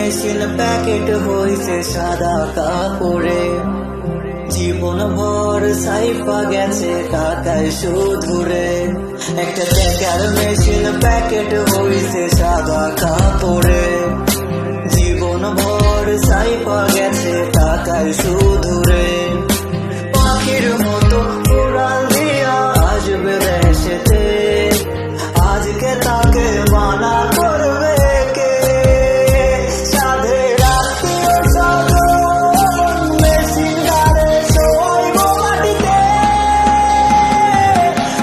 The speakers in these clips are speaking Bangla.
মেশিন প্যাকেট হইছে সাদা কাপড়ে, জীবন ভর সাইফা গেছে টাকায় শুধুরে। একটা টাকার মেশিন প্যাকেট হইছে সাদা কাপড়ে, জীবন ভর সাইফা গেছে টাকায় শুধুরে। পাখির মতো উড়াল দিয়া আসবে দেশেতে, আজকে তাকে মানা করবে কে? সাধের আত্মীয় স্বজন মেশিন গাড়ে শোয়াইব মাটিতে।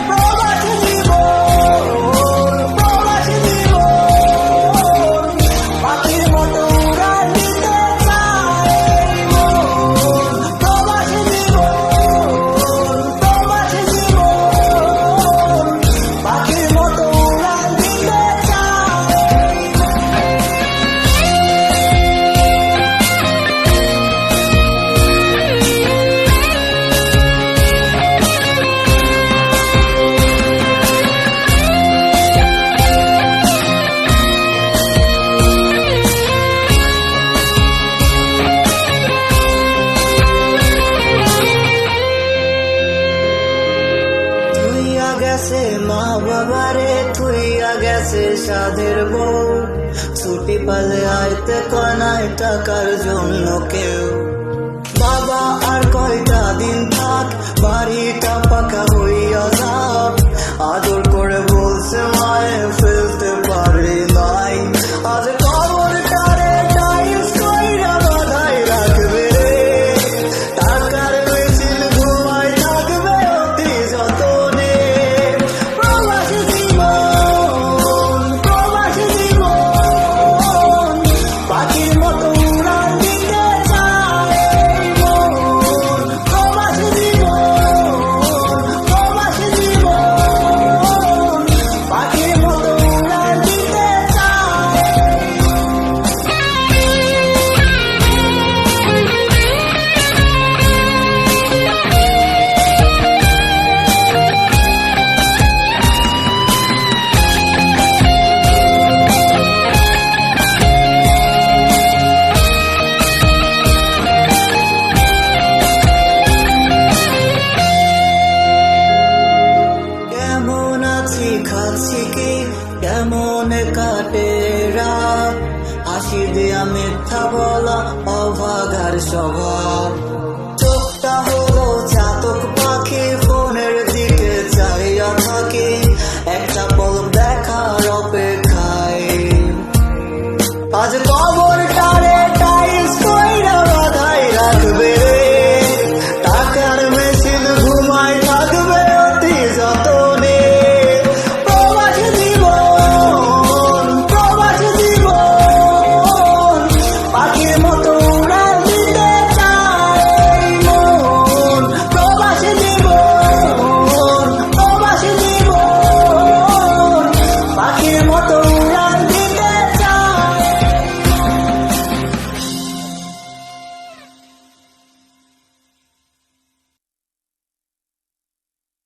প্রবাসী জীবন, প্রবাসী জীবন, পাখির মতো উড়াল দিতে চায় মন। প্রবাসী জীবন, প্রবাসী জীবন, পাখির মতো উড়াল দিতে চায়। থুইয়া গেছে মা বাবারে, থুইয়া গেছে সাধের বউ, ছুটি পালে আইতে কনায় টাকার জন্য কেউ। বাবা আর কয়টা দিন থাক, বাড়িটা পাকা হইয়া যাক। আদর করে বলছে মায়ে ফেলতে পারি নাই, আজ কবরটারে টাইলস কইরা বাঁধাই রাখবে রে। টাকার মেশিন ঘুমায় থাকবে অতি যতনে। প্রবাসী জীবন, প্রবাসী জীবন, পাখির মতো উড়াল দিতে চায় মন। প্রবাসী জীবন, প্রবাসী জীবন, পাখির মতো উড়াল দিতে চায়। কেমন আছি খাচ্ছি কি, কেমন কাটে রাত, হাসি দিয়া মিথ্যা বলা অভাগার স্বভাব।